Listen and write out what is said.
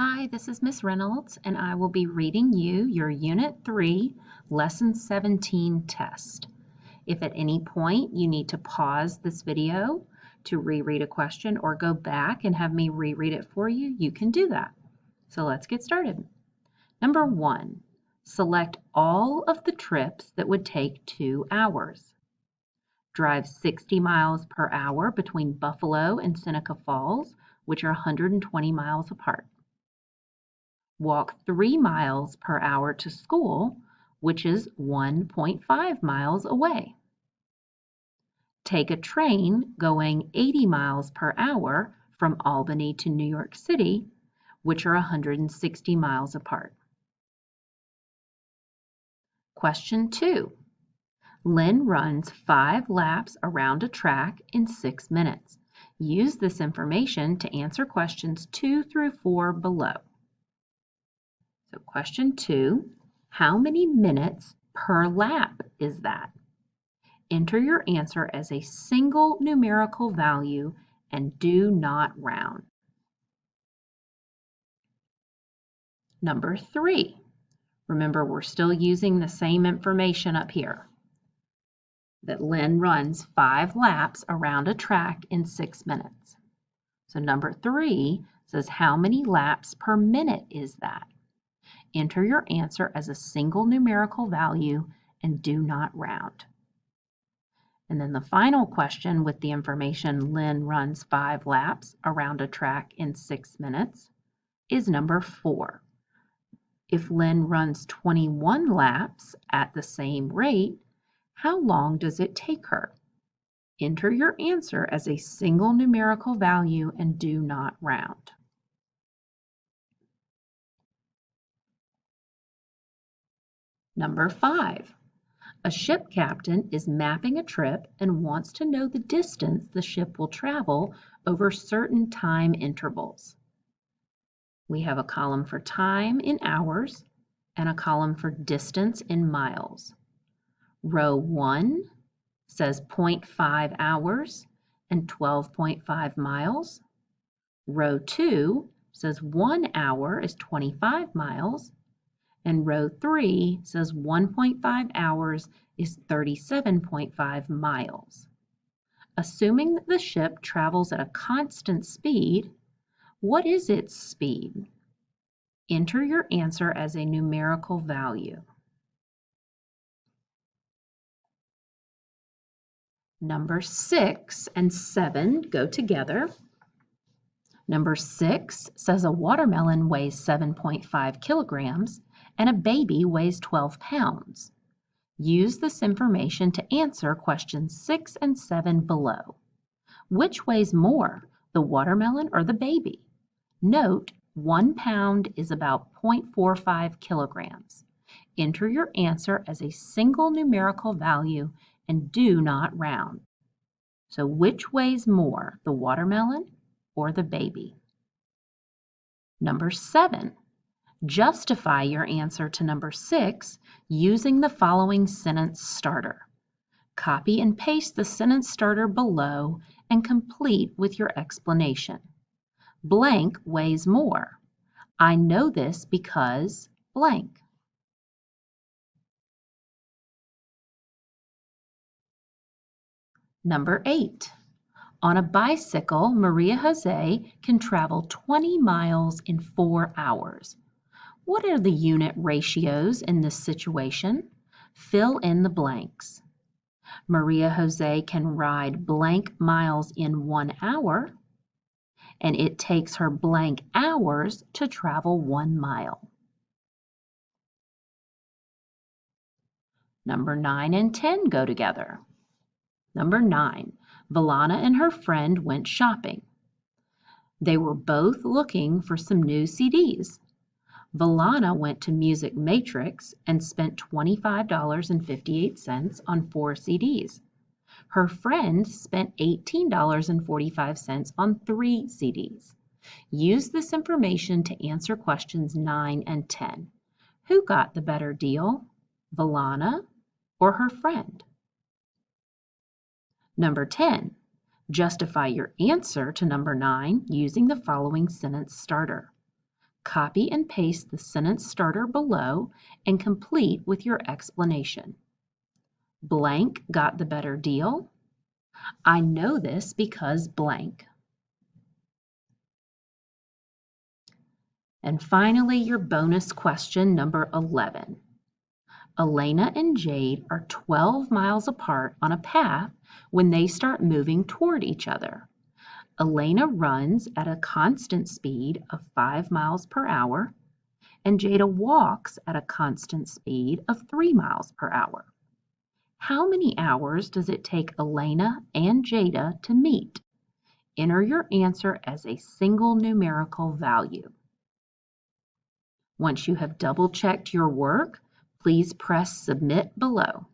Hi, this is Miss Reynolds, and I will be reading you your Unit 3, Lesson 17 test. If at any point you need to pause this video to reread a question or go back and have me reread it for you, you can do that. So let's get started. Number 1, select all of the trips that would take 2 hours. Drive 60 miles per hour between Buffalo and Seneca Falls, which are 120 miles apart. Walk 3 miles per hour to school, which is 1.5 miles away. Take a train going 80 miles per hour from Albany to New York City, which are 160 miles apart. Question 2. Lynn runs 5 laps around a track in 6 minutes. Use this information to answer questions 2 through 4 below. So question 2, how many minutes per lap is that? Enter your answer as a single numerical value and do not round. Number 3, remember we're still using the same information up here, that Lynn runs 5 laps around a track in 6 minutes. So number 3 says how many laps per minute is that? Enter your answer as a single numerical value and do not round. And then the final question with the information Lynn runs 5 laps around a track in 6 minutes is number 4. If Lynn runs 21 laps at the same rate, how long does it take her? Enter your answer as a single numerical value and do not round. Number 5. A ship captain is mapping a trip and wants to know the distance the ship will travel over certain time intervals. We have a column for time in hours and a column for distance in miles. Row 1 says 0.5 hours and 12.5 miles. Row 2 says 1 hour is 25 miles. And row 3 says 1.5 hours is 37.5 miles. Assuming that the ship travels at a constant speed, what is its speed? Enter your answer as a numerical value. Number 6 and 7 go together. Number 6 says a watermelon weighs 7.5 kilograms and a baby weighs 12 pounds. Use this information to answer questions 6 and 7 below. Which weighs more, the watermelon or the baby? Note, 1 pound is about 0.45 kilograms. Enter your answer as a single numerical value and do not round. So which weighs more, the watermelon or the baby? Number 7. Justify your answer to number 6 using the following sentence starter. Copy and paste the sentence starter below and complete with your explanation. Blank weighs more. I know this because blank. Number 8. On a bicycle, Maria Jose can travel 20 miles in 4 hours. What are the unit ratios in this situation? Fill in the blanks. Maria Jose can ride blank miles in 1 hour, and it takes her blank hours to travel 1 mile. Number 9 and 10 go together. Number 9, Valana and her friend went shopping. They were both looking for some new CDs. Valana went to Music Matrix and spent $25.58 on 4 CDs. Her friend spent $18.45 on 3 CDs. Use this information to answer questions 9 and 10. Who got the better deal, Valana or her friend? Number 10. Justify your answer to number 9 using the following sentence starter. Copy and paste the sentence starter below and complete with your explanation. Blank got the better deal. I know this because blank. And finally, your bonus question number 11. Elena and Jade are 12 miles apart on a path when they start moving toward each other. Elena runs at a constant speed of 5 miles per hour, and Jada walks at a constant speed of 3 miles per hour. How many hours does it take Elena and Jada to meet? Enter your answer as a single numerical value. Once you have double-checked your work, please press Submit below.